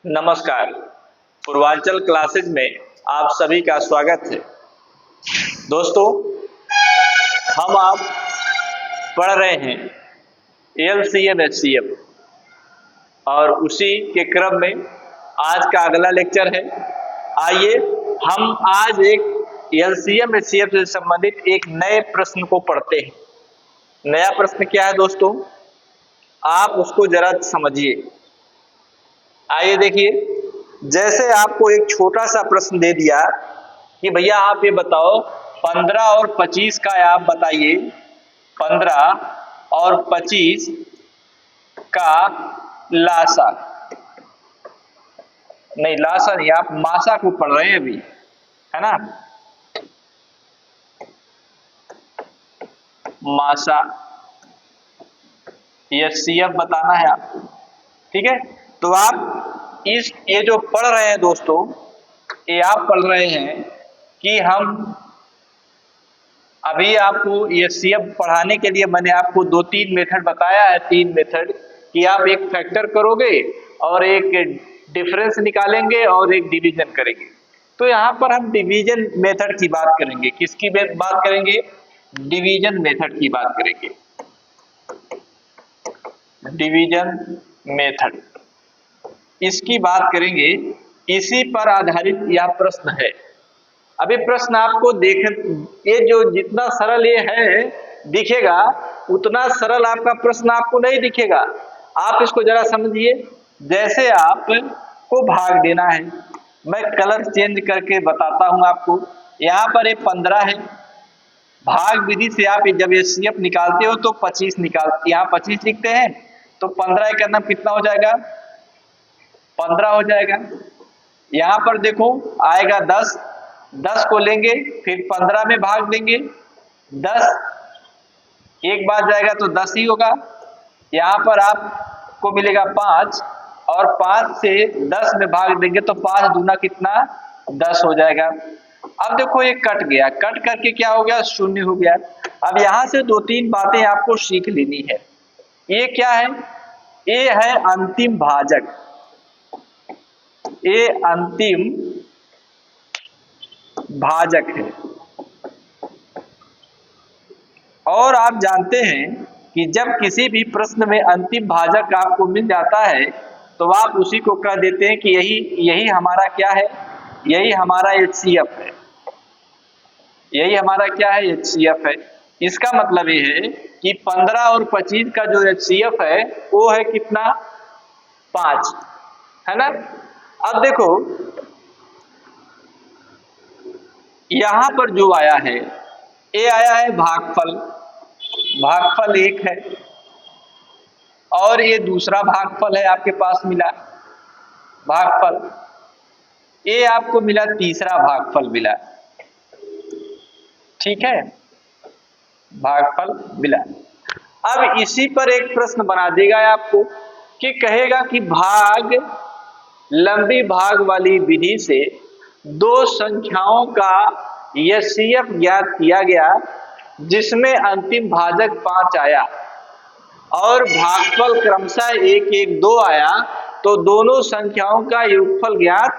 नमस्कार। पूर्वांचल क्लासेज में आप सभी का स्वागत है। दोस्तों, हम आप पढ़ रहे हैं एलसीएम एचसीएफ और उसी के क्रम में आज का अगला लेक्चर है। आइए हम आज एक एलसीएम एचसीएफ से संबंधित एक नए प्रश्न को पढ़ते हैं। नया प्रश्न क्या है दोस्तों, आप उसको जरा समझिए। आइए देखिए, जैसे आपको एक छोटा सा प्रश्न दे दिया कि भैया आप ये बताओ 15 और 25 का आप बताइए, 15 और 25 का लासा। नहीं, लासा नहीं, आप मासा को पढ़ रहे हैं अभी, है ना। मासा एचसीएफ बताना है आपको, ठीक है। तो आप ये जो पढ़ रहे हैं दोस्तों, ये आप पढ़ रहे हैं कि हम अभी आपको एचसीएफ पढ़ाने के लिए मैंने आपको 2-3 मेथड बताया है। 3 मेथड कि आप एक फैक्टर करोगे और एक डिफरेंस निकालेंगे और एक डिवीजन करेंगे। तो यहाँ पर हम डिवीजन मेथड की बात करेंगे। किसकी बात करेंगे? डिवीजन मेथड की बात करेंगे। डिवीजन मेथड, इसकी बात करेंगे। इसी पर आधारित यह प्रश्न है। अभी प्रश्न आपको ये जो जितना सरल ये है दिखेगा, उतना सरल आपका प्रश्न आपको नहीं दिखेगा। आप इसको जरा समझिए। जैसे आपको भाग देना है, मैं कलर चेंज करके बताता हूं आपको। यहाँ पर ये 15 है। भाग विधि से आप जब एचसीएफ निकालते हो तो 25 निकालते, यहाँ 25 लिखते हैं तो 15 का नाम कितना हो जाएगा? 15 हो जाएगा। यहाँ पर देखो आएगा 10, 10 को लेंगे फिर 15 में भाग देंगे। 10 एक बार जाएगा तो 10 ही होगा। यहाँ पर आपको मिलेगा 5 और 5 से 10 में भाग देंगे तो 5 दूना कितना? 10 हो जाएगा। अब देखो ये कट गया, कट करके क्या हो गया? 0 हो गया। अब यहाँ से 2-3 बातें आपको सीख लेनी है। ये क्या है? ये है अंतिम भाजक। ये अंतिम भाजक है। और आप जानते हैं कि जब किसी भी प्रश्न में अंतिम भाजक आपको मिल जाता है तो आप उसी को कह देते हैं कि यही हमारा क्या है? यही हमारा एचसीएफ है। यही हमारा क्या है? एचसीएफ है। इसका मतलब ये है कि 15 और 25 का जो एचसीएफ है वो है कितना? 5, है ना। अब देखो यहां पर जो आया है, ये आया है भागफल। भागफल 1 है और ये दूसरा भागफल है आपके पास मिला भागफल। ये आपको मिला तीसरा भागफल मिला, ठीक है। भागफल मिला। अब इसी पर एक प्रश्न बना देगा आपको कि कहेगा कि भाग लंबी भाग वाली विधि से 2 संख्याओं का एचसीएफ ज्ञात किया गया जिसमें अंतिम भाजक 5 आया और भागफल क्रमशः 1, 1, 2 आया, तो दोनों संख्याओं का योगफल ज्ञात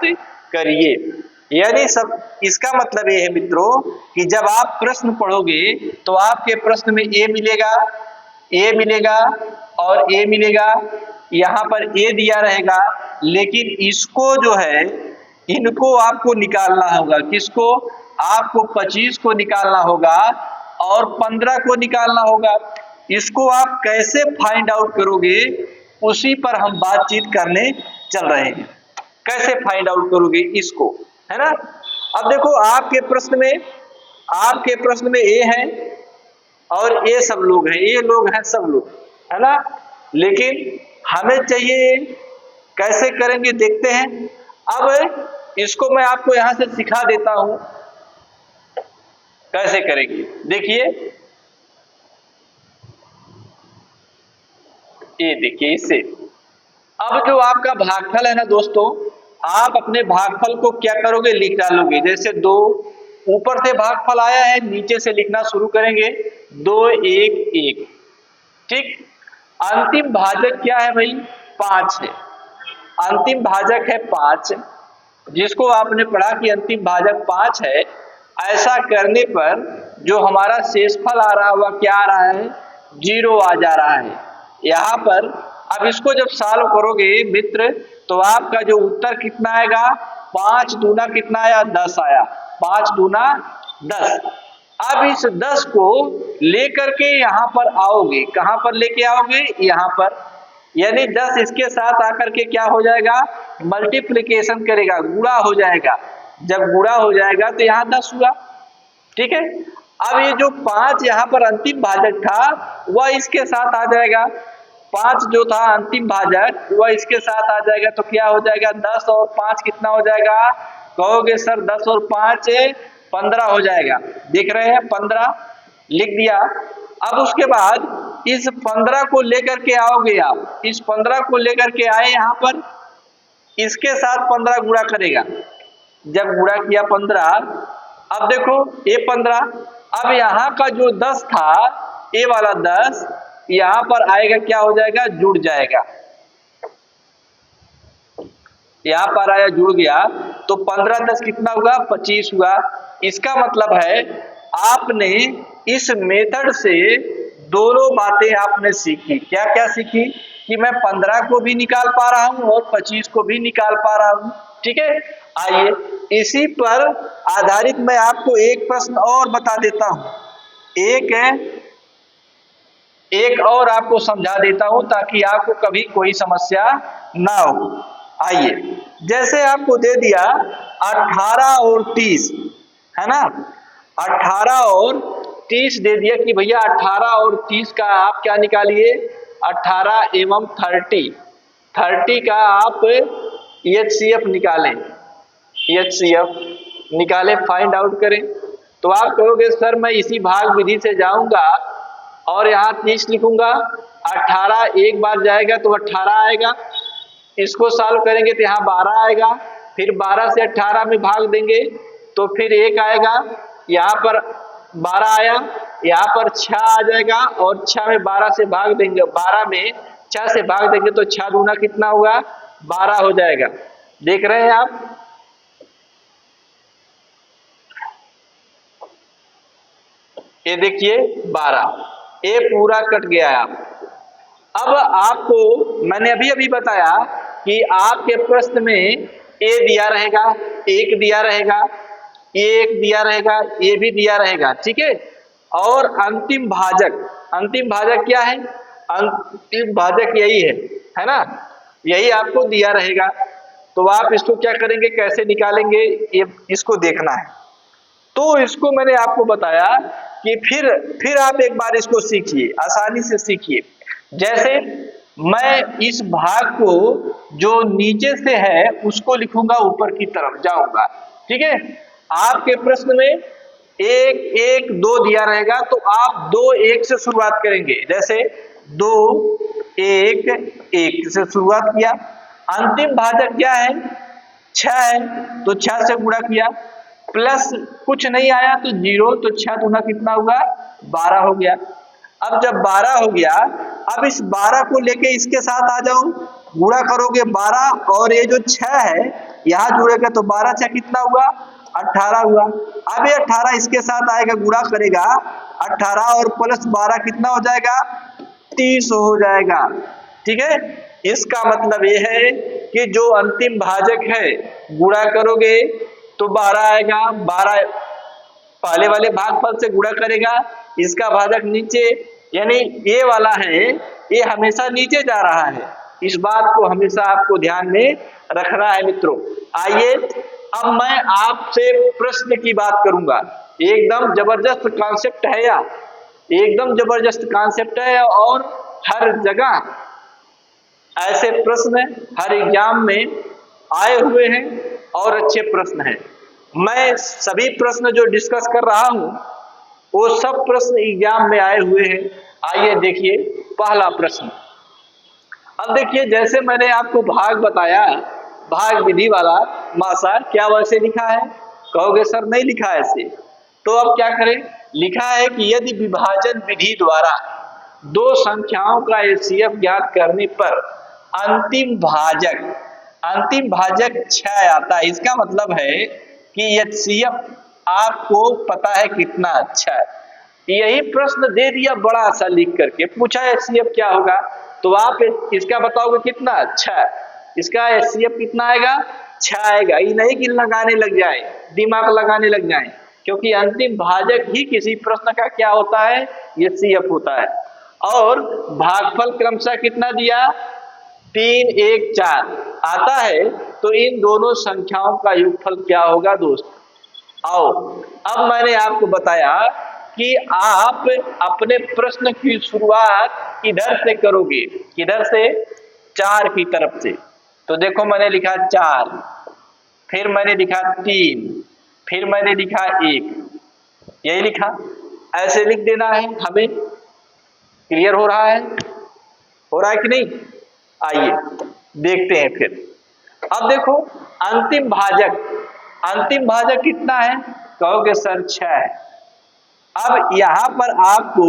करिए। यानी सब इसका मतलब ये है मित्रों कि जब आप प्रश्न पढ़ोगे तो आपके प्रश्न में ए मिलेगा, ए मिलेगा और ए मिलेगा। यहाँ पर ए दिया रहेगा, लेकिन इसको जो है इनको आपको निकालना होगा। किसको? आपको 25 को निकालना होगा और 15 को निकालना होगा। इसको आप कैसे फाइंड आउट करोगे, उसी पर हम बातचीत करने चल रहे हैं। कैसे फाइंड आउट करोगे इसको, है ना। अब देखो आपके प्रश्न में ए है और ये सब लोग हैं, ये लोग हैं सब लोग, है ना। लेकिन हमें चाहिए कैसे करेंगे देखते हैं। अब इसको मैं आपको यहां से सिखा देता हूं कैसे करेंगे। देखिए, ये देखिए इससे अब जो आपका भागफल है ना दोस्तों, आप अपने भागफल को क्या करोगे? लिख डालोगे। जैसे 2 ऊपर से भागफल आया है, नीचे से लिखना शुरू करेंगे। 2, 1, 1, ठीक। अंतिम भाजक क्या है भाई? 5 है। अंतिम भाजक है 5, जिसको आपने पढ़ा कि अंतिम भाजक 5 है। ऐसा करने पर जो हमारा शेषफल आ रहा है वह क्या आ रहा है, 0 आ जा रहा है यहाँ पर। अब इसको जब सॉल्व करोगे मित्र तो आपका जो उत्तर कितना आएगा, 5 दूना कितना आया, 10 आया, 5 दूना 10। अब इस 10 को लेकर के यहाँ पर आओगे, कहाँ पर लेके आओगे, यहाँ पर, यानी 10 इसके साथ आकर के क्या हो जाएगा, मल्टीप्लिकेशन करेगा, गुणा हो जाएगा। जब गुणा हो जाएगा तो यहाँ 10 हुआ, ठीक है। अब ये जो 5 यहाँ पर अंतिम भाजक था वह इसके साथ आ जाएगा, 5 जो था अंतिम भाजक वह इसके साथ आ जाएगा, तो क्या हो जाएगा, 10 और 5 कितना हो जाएगा, कहोगे सर 10 और 5 15 हो जाएगा, देख रहे हैं 15 लिख दिया। अब उसके बाद इस 15 को लेकर के आओगे आप, इस 15 को लेकर के आए यहाँ पर, इसके साथ 15 गुणा करेगा, जब गुणा किया 15, अब देखो ये 15, अब यहाँ का जो 10 था, ये वाला 10 यहाँ पर आएगा, क्या हो जाएगा, जुड़ जाएगा, यहाँ पर आया जुड़ गया, तो 15 10 कितना हुआ, 25 हुआ। इसका मतलब है आपने इस मेथड से दोनों बातें आपने सीखी, क्या क्या सीखी, कि मैं 15 को भी निकाल पा रहा हूं और 25 को भी निकाल पा रहा हूं, ठीक है। आइए इसी पर आधारित मैं आपको एक प्रश्न और बता देता हूं, एक और आपको समझा देता हूं ताकि आपको कभी कोई समस्या ना हो। आइए, जैसे आपको दे दिया 18 और 30, है ना, 18 और 30 दे दिया कि भैया 18 और 30 का आप क्या निकालिए, 18 एवं 30 का आप HCF निकालें, HCF निकालें, फाइंड आउट करें। तो आप कहोगे सर मैं इसी भाग विधि से जाऊंगा और यहाँ 30 लिखूंगा, 18 एक बार जाएगा तो 18 आएगा, इसको सॉल्व करेंगे तो यहाँ 12 आएगा, फिर 12 से 18 में भाग देंगे तो फिर 1 आएगा, यहाँ पर 12 आया, यहाँ पर 6 आ जाएगा और 6 में 12 से भाग देंगे, 12 में 6 से भाग देंगे तो 6 दूना कितना हुआ, 12 हो जाएगा, देख रहे हैं आप। ये देखिए 12, ये पूरा कट गया है। अब आपको मैंने अभी बताया कि आपके प्रश्न में ए दिया रहेगा, 1 दिया रहेगा, ये 1 दिया रहेगा, ये भी दिया रहेगा, ठीक है। और अंतिम भाजक क्या है, अंतिम भाजक यही है ना, यही आपको दिया रहेगा। तो आप इसको क्या करेंगे, कैसे निकालेंगे, ये इसको देखना है। तो इसको मैंने आपको बताया कि फिर आप एक बार इसको सीखिए, आसानी से सीखिए। जैसे मैं इस भाग को जो नीचे से है उसको लिखूंगा, ऊपर की तरफ जाऊंगा, ठीक है। आपके प्रश्न में 1 1 2 दिया रहेगा तो आप 2 1 से शुरुआत करेंगे, जैसे 2 1 1 से शुरुआत किया। अंतिम भाजक क्या है, 6 है, तो 6 से गुणा किया, प्लस कुछ नहीं आया तो 0, तो 6 दूना कितना हुआ, 12 हो गया। अब जब 12 हो गया, अब इस 12 को लेके इसके साथ आ जाओ, गुणा करोगे 12 और ये जो 6 है यहाँ जुड़ेगा तो 12 6 कितना हुआ, 18 हुआ। अब ये 18 इसके साथ आएगा, गुणा करेगा, 18 और प्लस 12 कितना हो जाएगा, 30 हो जाएगा, ठीक है। इसका मतलब ये है कि जो अंतिम भाजक है गुणा करोगे तो 12 आएगा, 12 पहले वाले भागफल से गुणा करेगा, इसका भाजक नीचे, यानी ये वाला है ये हमेशा नीचे जा रहा है, इस बात को हमेशा आपको ध्यान में रखना है मित्रों। आइए अब मैं आपसे प्रश्न की बात करूंगा, एकदम जबरदस्त कॉन्सेप्ट है या एकदम जबरदस्त कॉन्सेप्ट है, और हर जगह ऐसे प्रश्न हर एग्जाम में आए हुए हैं और अच्छे प्रश्न हैं। मैं सभी प्रश्न जो डिस्कस कर रहा हूं वो सब प्रश्न एग्जाम में आए हुए हैं। आइए देखिए पहला प्रश्न। अब देखिए जैसे मैंने आपको भाग बताया, भाग विधि वाला, मासा क्या वैसे लिखा है, कहोगे सर नहीं लिखा है ऐसे, तो अब क्या करें, लिखा है कि यदि विभाजन विधि द्वारा दो संख्याओं का HCF ज्ञात करने पर अंतिम भाजक अंतिम भाजक 6 आता है, इसका मतलब है कि HCF आपको पता है कितना अच्छा है। यही प्रश्न दे दिया बड़ा सा लिख करके, पूछा HCF क्या होगा, तो आप इसका बताओगे कितना अच्छा है, इसका HCF कितना आएगा 6 आएगा। ये नहीं कि लगाने लग जाए, दिमाग लगाने लग जाए, क्योंकि अंतिम भाजक ही किसी प्रश्न का क्या होता है, HCF होता है। और भागफल क्रमशः कितना दिया, 3, 1, 4 आता है, तो इन दोनों संख्याओं का योगफल क्या होगा दोस्त। आओ अब मैंने आपको बताया कि आप अपने प्रश्न की शुरुआत किधर से करोगे, किधर से, 4 की तरफ से। तो देखो मैंने लिखा 4, फिर मैंने लिखा 3, फिर मैंने लिखा 1, यही लिखा, ऐसे लिख देना है हमें। क्लियर हो रहा है, हो रहा है कि नहीं? आइए देखते हैं फिर। अब देखो अंतिम भाजक, अंतिम भाजक कितना है, कहोगे सर 6 है। अब यहां पर आपको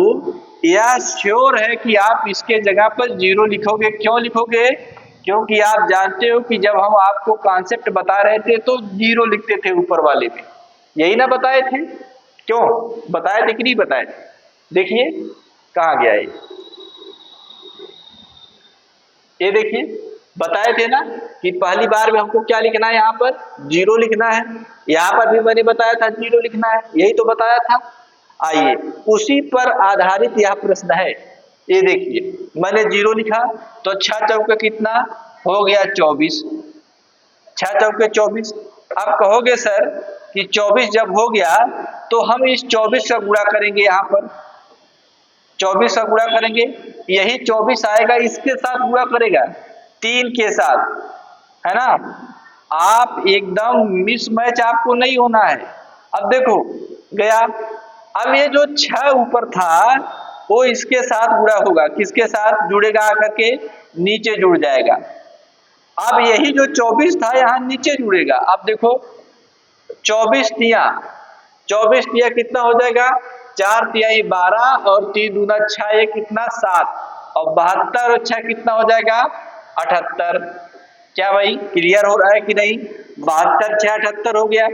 यह श्योर है कि आप इसके जगह पर 0 लिखोगे। क्यों लिखोगे, क्योंकि आप जानते हो कि जब हम आपको कॉन्सेप्ट बता रहे थे तो 0 लिखते थे ऊपर वाले में, यही ना बताए थे, क्यों बताए थे कि नहीं बताए थे? देखिए कहां गया ये देखिए बताए थे ना कि पहली बार में हमको क्या लिखना है, यहाँ पर 0 लिखना है, यहाँ पर भी मैंने बताया था 0 लिखना है, यही तो बताया था। आइए उसी पर आधारित यह प्रश्न है। ये देखिए मैंने 0 लिखा तो 6 चौके कितना हो गया 24, 6 चौके 24। अब कहोगे सर कि 24 जब हो गया तो हम इस 24 का गुणा करेंगे, यहाँ पर 24 का गुणा करेंगे, यही 24 आएगा, इसके साथ गुणा करेगा 3 के साथ, है ना। आप एकदम मिसमैच आपको नहीं होना है। अब देखो गया, अब ये जो 6 ऊपर था वो इसके साथ गुणा होगा, किसके साथ जुड़ेगा, आकर के नीचे जुड़ जाएगा। अब यही जो 24 था यहाँ नीचे जुड़ेगा। अब देखो 24 तिया, 24 तिया कितना हो जाएगा, 4 तिहाई 12 और 3 दूना 6, ये कितना 7, और 72 और 6 कितना हो जाएगा 78। क्या भाई क्लियर हो रहा है कि नहीं, 72 6 78 हो गया।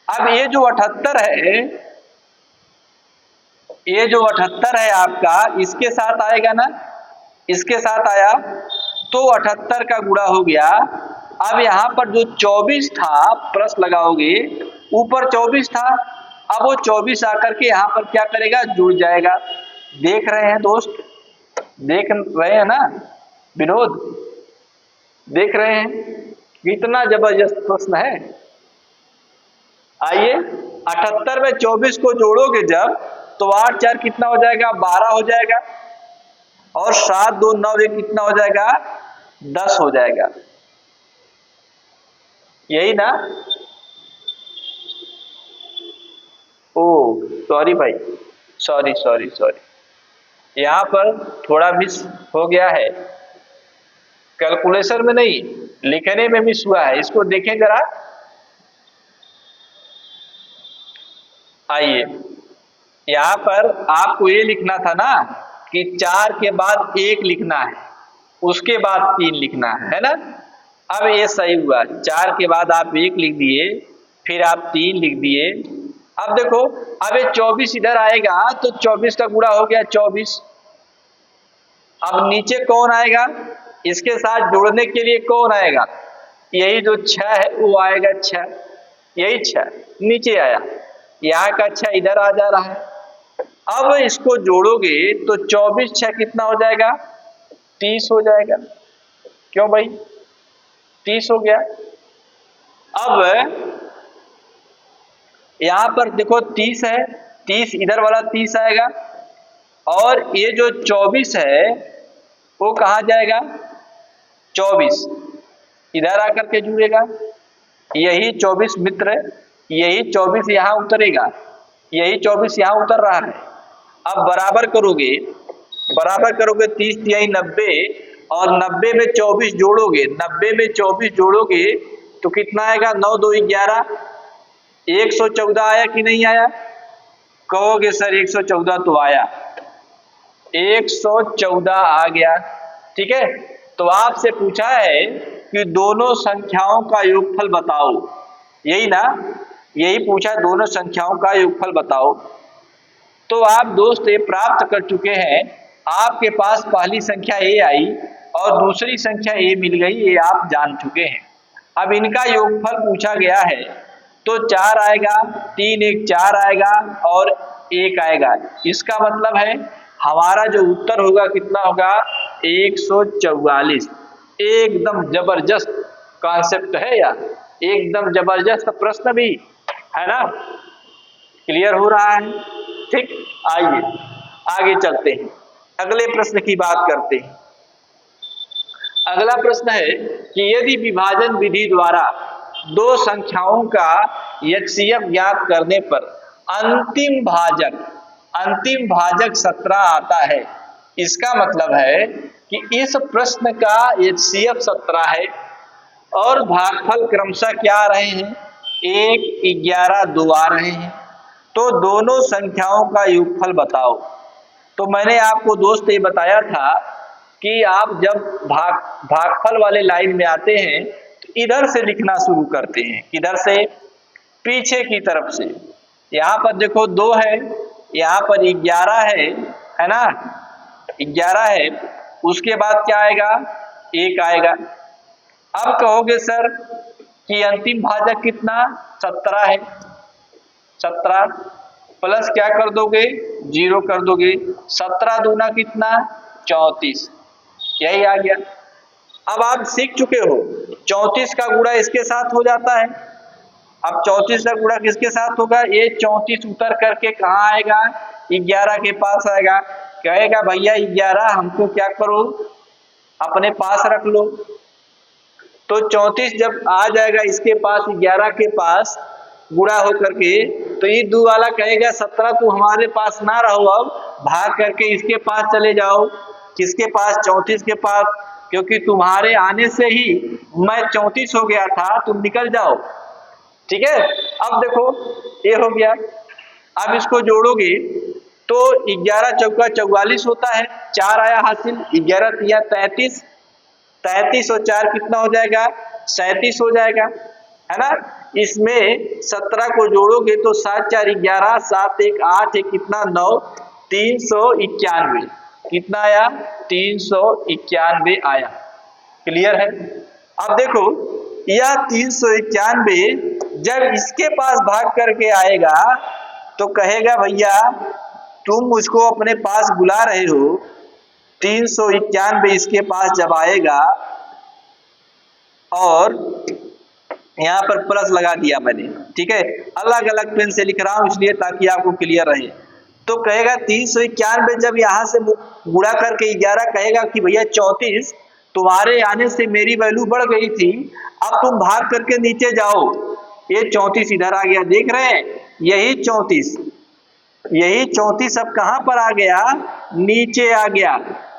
अब ये जो 78 है, ये जो 78 है आपका इसके साथ आएगा ना, इसके साथ आया तो 78 का गुणा हो गया। अब यहाँ पर जो 24 था प्लस लगाओगे, ऊपर 24 था, अब वो 24 आकर के यहाँ पर क्या करेगा, जुड़ जाएगा। देख रहे हैं दोस्त, देख रहे हैं ना विनोद, देख रहे हैं कितना जबरदस्त प्रश्न है। आइए 78 में 24 को जोड़ोगे जब, तो 8 4 कितना हो जाएगा 12 हो जाएगा, और 7 2 9 1 कितना हो जाएगा 10 हो जाएगा, यही ना। ओ सॉरी भाई, सॉरी सॉरी सॉरी, यहाँ पर थोड़ा मिस हो गया है, कैलकुलेशन में नहीं लिखने में मिस हुआ है, इसको देखें जरा। आइए यहाँ पर आपको ये लिखना था ना कि 4 के बाद 1 लिखना है, उसके बाद 3 लिखना है ना। अब ये सही हुआ, 4 के बाद आप 1 लिख दिए, फिर आप 3 लिख दिए। अब देखो अब ये 24 इधर आएगा तो 24 का गुणा हो गया 24। अब नीचे कौन आएगा, इसके साथ जोड़ने के लिए कौन आएगा, यही जो 6 है वो आएगा 6, यही 6 नीचे आया, यहाँ का 6 इधर आ जा रहा है। अब इसको जोड़ोगे तो 24 6 कितना हो जाएगा 30 हो जाएगा। क्यों भाई 30 हो गया। अब यहां पर देखो 30 है, 30 इधर वाला 30 आएगा, और ये जो 24 है वो कहाँ जाएगा, 24 इधर आकर के जुड़ेगा, यही 24 मित्र, यही 24 यहाँ उतरेगा, यही 24 यहाँ उतर रहा है। अब बराबर करोगे, बराबर करोगे 30 तिहाई 90, और 90 में 24 जोड़ोगे, 90 में 24 जोड़ोगे तो कितना आएगा, 9 2 11, 114 आया कि नहीं आया, कहोगे सर 114 तो आया, 114 आ गया। ठीक है, तो आपसे पूछा है कि दोनों संख्याओं का योगफल बताओ, यही ना, यही पूछा, दोनों संख्याओं का योगफल बताओ। तो आप दोस्त ये प्राप्त कर चुके हैं, आपके पास पहली संख्या ए आई और दूसरी संख्या ए मिल गई, ये आप जान चुके हैं। अब इनका योगफल पूछा गया है तो 4 आएगा, 3 1 4 आएगा और 1 आएगा। इसका मतलब है हमारा जो उत्तर होगा कितना होगा, 144। एकदम जबरदस्त कॉन्सेप्ट है यार, एकदम जबरदस्त प्रश्न भी है ना। क्लियर हो रहा है? ठीक, आइए आगे चलते हैं, अगले प्रश्न की बात करते हैं। अगला प्रश्न है कि यदि विभाजन विधि द्वारा दो संख्याओं का एचसीएफ ज्ञात करने पर अंतिम भाजक 17 आता है, इसका मतलब है कि इस प्रश्न का एचसीएफ 17 है और भागफल क्रमशः क्या आ रहे हैं, 1 11 2 आ रहे हैं। तो दोनों संख्याओं का योगफल बताओ। तो मैंने आपको दोस्त ये बताया था कि आप जब भागफल वाले लाइन में आते हैं तो इधर से लिखना शुरू करते हैं, इधर से पीछे की तरफ से। यहाँ पर देखो 2 है, यहाँ पर 11 है ना, 11 है, उसके बाद क्या आएगा, 1 आएगा। अब कहोगे सर कि अंतिम भाजक कितना, 17 है, 17 प्लस क्या कर दोगे, 0 कर दोगे, 17 दूना कितना, 34, यही आ गया। अब आप सीख चुके हो 34 का गुणा इसके साथ हो जाता है। अब 34 का गुणा किसके साथ होगा, ये 34 उतर करके कहाँ आएगा, 11 के पास आएगा। कहेगा भैया 11 हमको क्या करो, अपने पास रख लो। तो 34 जब आ जाएगा इसके पास, 11 के पास गुणा हो करके, तो ये 2 वाला कहेगा 17 तू हमारे पास ना रहो, अब भाग करके इसके पास चले जाओ। किसके पास, 34 के पास, क्योंकि तुम्हारे आने से ही मैं 34 हो गया था, तुम निकल जाओ। ठीक है, अब देखो ये हो गया। अब इसको जोड़ोगे तो 11 चौका 44 होता है, 4 आया हासिल, 11 तिया 33, 33 और 4 कितना हो जाएगा, 37 हो जाएगा, है ना। इसमें 17 को जोड़ोगे तो 7 4 11, 7 1 8, एक कितना 9, 391, कितना आया, 391 आया। क्लियर है? अब देखो यह 391 जब इसके पास भाग करके आएगा तो कहेगा भैया तुम मुझको अपने पास बुला रहे हो, 391 इसके पास जब आएगा, और यहाँ पर प्लस लगा दिया मैंने, ठीक है, अलग अलग पेन से लिख रहा हूं इसलिए ताकि आपको क्लियर रहे। तो कहेगा 391 जब यहाँ से गुणा करके 11 कहेगा कि भैया 34 तुम्हारे आने से मेरी वैल्यू बढ़ गई थी, अब तुम भाग करके नीचे जाओ, ये 34 इधर आ गया, देख रहे हैं, यही 34 अब कहां पर आ गया, नीचे आ गया।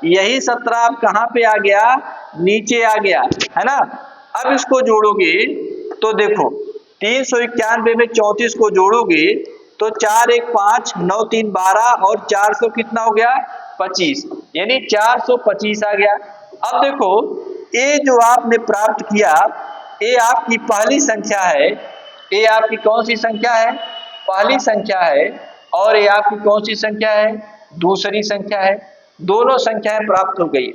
यही 17 अब कहां पे आ गया, नीचे आ गया, है ना। अब इसको जोड़ोगे तो देखो 391 में 34 को जोड़ोगे तो 4 1 5 9 3 12 और 400 कितना हो गया, 25, यानी 425 आ गया। अब देखो ये जो आपने प्राप्त किया, ये आपकी पहली संख्या है, ये आपकी कौन सी संख्या है, पहली संख्या है, और ये आपकी कौन सी संख्या है, दूसरी संख्या है। दोनों संख्याएं प्राप्त हो गई।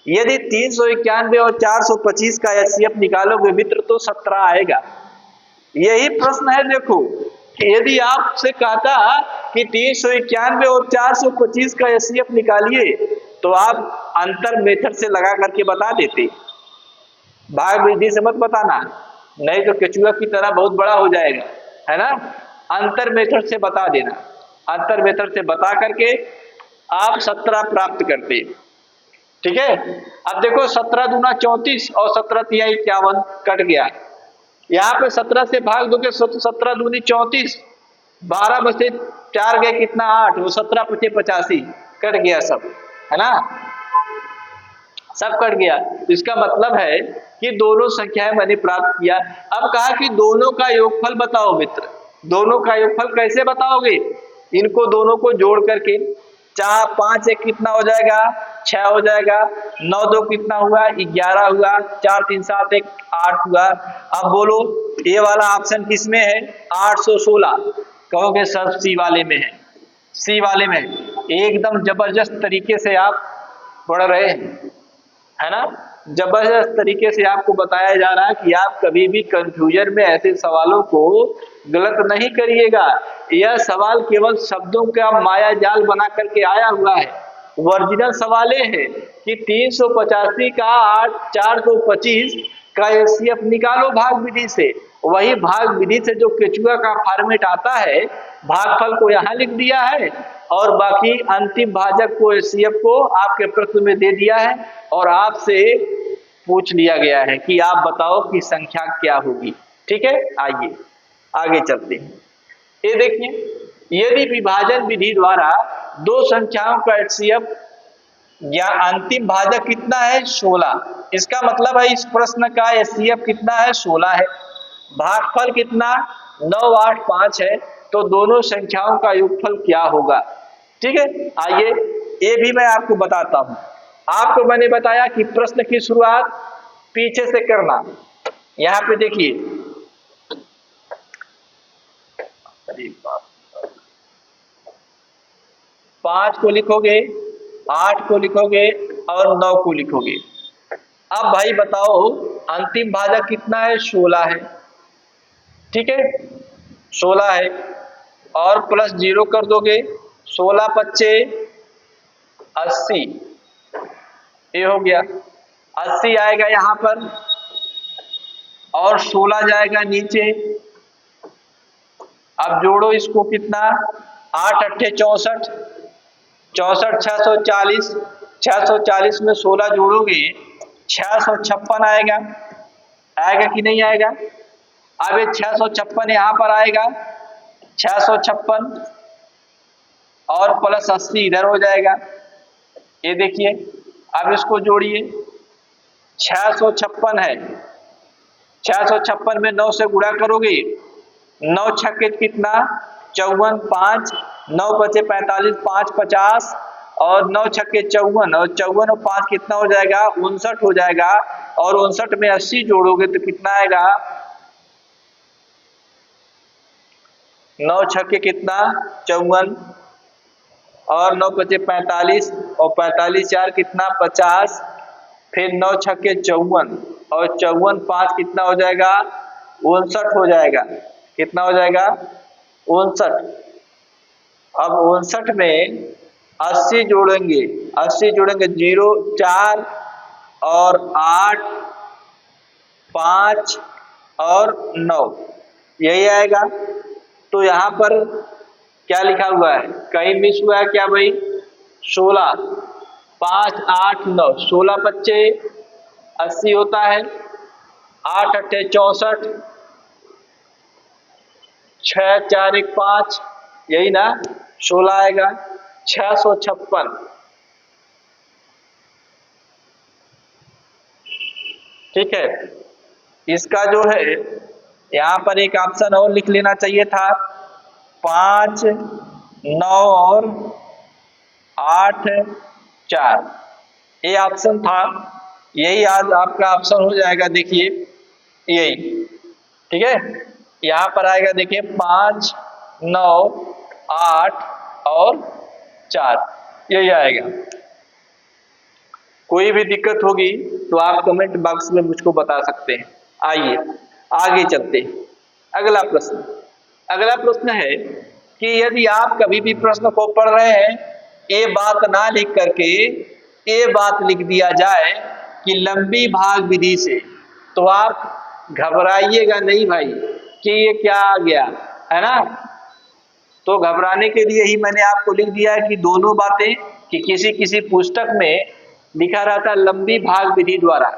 यदि 391 और 425 का एचसीएफ निकालोगे मित्र तो 17 आएगा। यही प्रश्न है, देखो कि यदि आपसे कहता कि 391 और 425 का एचसीएफ निकालिए तो आप अंतर मेथड से लगा करके बता देते, भाग विधि से मत बताना, नहीं तो केचुआ की तरह बहुत बड़ा हो जाएगा, है ना। अंतर मेथड से बता देना, अंतर मेथड से बता करके आप 17 प्राप्त करते। ठीक है, अब देखो 17 दूना 34 और 17 तिया 51 कट गया। यहाँ पे 17 से भाग दोगे 17 दूनी 34, 12 में से 4 गए कितना 8, वो 17 पचे 85 कट गया सब, है ना, सब कट गया। इसका मतलब है कि दोनों संख्याएं मैंने प्राप्त किया। अब कहा कि दोनों का योगफल बताओ मित्र, दोनों का योगफल कैसे बताओगे, इनको दोनों को जोड़ करके 4 5 1 कितना हो जाएगा, 6 हो जाएगा, 9 2 कितना हुआ 11 हुआ, 4 3 7 1 8 हुआ। अब बोलो ये वाला ऑप्शन किसमें है? 816। कहोगे सर सी वाले में है, सी वाले में एकदम जबरदस्त तरीके से आप पढ़ रहे हैं, है ना। जबरदस्त तरीके से आपको बताया जा रहा है कि आप कभी भी कंफ्यूजन में ऐसे सवालों को गलत नहीं करिएगा। यह सवाल केवल शब्दों का माया जाल बना करके आया हुआ है। ओरिजिनल सवाल ये है कि 385 का 8 425 का एचसीएफ निकालो भाग विधि से। वही भाग विधि से जो केचुआ का फॉर्मेट आता है, भागफल को यहाँ लिख दिया है और बाकी अंतिम भाजक को एचसीएफ को आपके प्रश्न में दे दिया है और आपसे पूछ लिया गया है कि आप बताओ कि संख्या क्या होगी। ठीक है, आइए आगे चलते हैं। ये देखिए, यदि विभाजन विधि द्वारा दो संख्याओं का एचसीएफ या अंतिम भाजक कितना है 16, इसका मतलब है इस प्रश्न का एचसीएफ कितना है 16 है, भागफल कितना 985 है, तो दोनों संख्याओं का योगफल क्या होगा। ठीक है, आइए ये भी मैं आपको बताता हूं। आपको मैंने बताया कि प्रश्न की शुरुआत पीछे से करना। यहां पे देखिए, 5 को लिखोगे, 8 को लिखोगे और 9 को लिखोगे। अब भाई बताओ अंतिम भाजक कितना है 16 है। ठीक है, 16 है और प्लस 0 कर दोगे, 16 पच्चे 80, ये हो गया 80 आएगा यहां पर और 16 जाएगा नीचे। अब जोड़ो इसको कितना 8 अट्ठे 64, 64 640, 640 में 16 जोड़ोगे 656 आएगा, आएगा कि नहीं आएगा। अब ये 656 यहां पर आएगा, 656 और प्लस 80 इधर हो जाएगा। ये देखिए, अब इसको जोड़िए, 656 है, 656 में 9 से गुणा करोगे, 9 छक्के कितना 54, 5 9 बचे 45, 5 50 और 9 छक्के 54 और 54 और 5 कितना हो जाएगा 59 हो जाएगा। और 59 में 80 जोड़ोगे तो कितना आएगा, 9 छक्के कितना 54 और 9 बचे 45 और 45 4 कितना 50, फिर 9 छक्के 54 और 54 5 कितना हो जाएगा 59 हो जाएगा। कितना हो जाएगा 59। अब 59 में 80 जोड़ेंगे, 80 जोड़ेंगे 0 4 और 8 5 और 9, यही आएगा। तो यहाँ पर क्या लिखा हुआ है, कहीं मिस हुआ है क्या भाई, 16 5 8 9, 16 बच्चे 80 होता है, 8 अट्ठे 64, 6 4 1 5, यही ना 16 आएगा 656। ठीक है, इसका जो है यहाँ पर एक ऑप्शन और लिख लेना चाहिए था, 5 9 और 8 4, ये ऑप्शन था, यही आज आपका ऑप्शन हो जाएगा। देखिए यही, ठीक है, यहाँ पर आएगा देखिए 5 9 8 और 4, यही आएगा। कोई भी दिक्कत होगी तो आप कमेंट बॉक्स में मुझको बता सकते हैं। आइए आगे चलते हैं। अगला प्रश्न, अगला प्रश्न है कि यदि आप कभी भी प्रश्न को पढ़ रहे हैं, ये बात ना लिख करके ये बात लिख दिया जाए कि लंबी भाग विधि से, तो आप घबराइएगा नहीं भाई कि ये क्या आ गया, है ना। तो घबराने के लिए ही मैंने आपको लिख दिया है कि दोनों बातें, कि किसी किसी पुस्तक में लिखा रहता है लंबी भाग विधि द्वारा,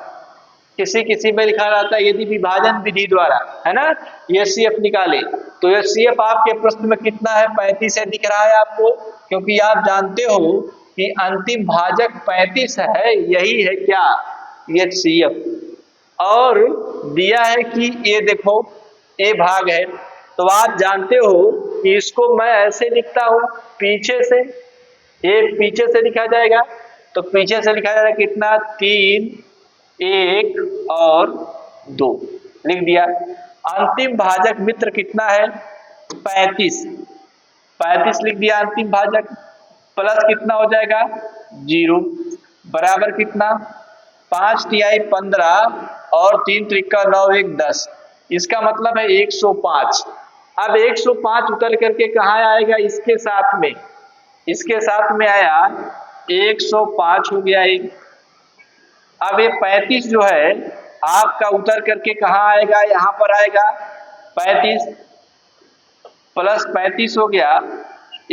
किसी किसी में लिखा रहता है यदि विभाजन विधि द्वारा, है ना। एचसीएफ निकाले तो एचसीएफ आपके प्रश्न में कितना है 35 है, दिख रहा है आपको, क्योंकि आप जानते हो कि अंतिम भाजक 35 है, यही है क्या एचसीएफ। और दिया है कि ये देखो ये भाग है, तो आप जानते हो कि इसको मैं ऐसे लिखता हूं पीछे से, ये पीछे से लिखा जाएगा, तो पीछे से लिखा जाएगा कितना, 3, 1 और 2 लिख दिया। अंतिम भाजक मित्र कितना है, 35, 35 लिख दिया अंतिम भाजक, प्लस कितना हो जाएगा 0, बराबर कितना 5 तिहाई 15 और 3 त्रिका 9 1 10, इसका मतलब है 105। अब 105 उतर करके कहाँ आएगा, इसके साथ में, इसके साथ में आया 105 हो गया एक। अब ये 35 जो है आपका उतर करके कहाँ आएगा, यहाँ पर आएगा 35 प्लस 35 हो गया।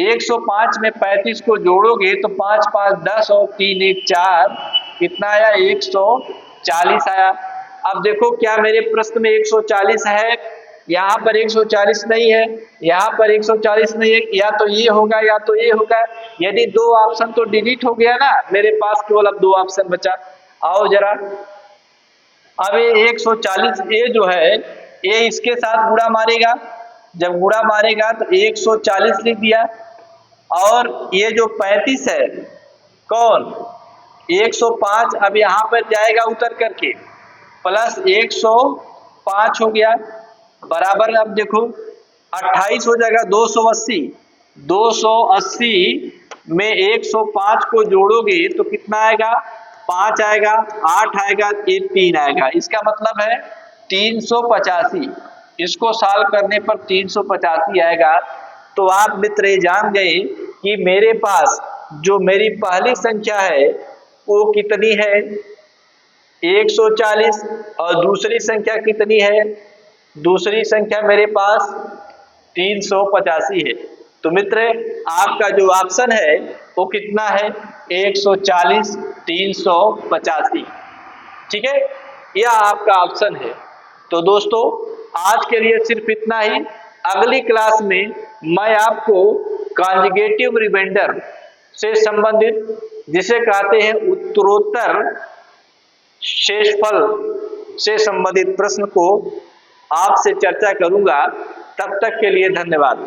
105 में 35 को जोड़ोगे तो 5 5 10 और 3 1 4, कितना आया 140 आया। अब देखो क्या मेरे प्रश्न में 140 है, यहाँ पर 140 नहीं है, यहाँ पर 140 नहीं है, या तो ये होगा या तो ये होगा। यदि दो ऑप्शन तो डिलीट हो गया ना, मेरे पास केवल अब 2 ऑप्शन बचा। आओ जरा, अब ये 140 ये जो है ये इसके साथ गुणा मारेगा, जब गुणा मारेगा तो 140 लिख दिया, और ये जो 35 है कौन 105, अब यहाँ पर जाएगा उतर करके प्लस 105 हो गया, बराबर अब देखो 28 हो जाएगा 280, 280 में 105 को जोड़ोगे तो कितना आएगा 5 आएगा, 8 आएगा, ये 3 आएगा, इसका मतलब है 385। इसको सॉल्व करने पर 385 आएगा। तो आप मित्र ये जान गए कि मेरे पास जो मेरी पहली संख्या है वो कितनी है 140, और दूसरी संख्या कितनी है, दूसरी संख्या मेरे पास 385 है। तो मित्र आपका जो ऑप्शन है वो कितना है 140 385, ठीक है, यह आपका ऑप्शन है। तो दोस्तों आज के लिए सिर्फ इतना ही। अगली क्लास में मैं आपको कॉन्जुगेटिव रिमाइंडर से संबंधित, जिसे कहते हैं उत्तरोत्तर शेषफल से संबंधित प्रश्न को आपसे चर्चा करूंगा। तब तक के लिए धन्यवाद।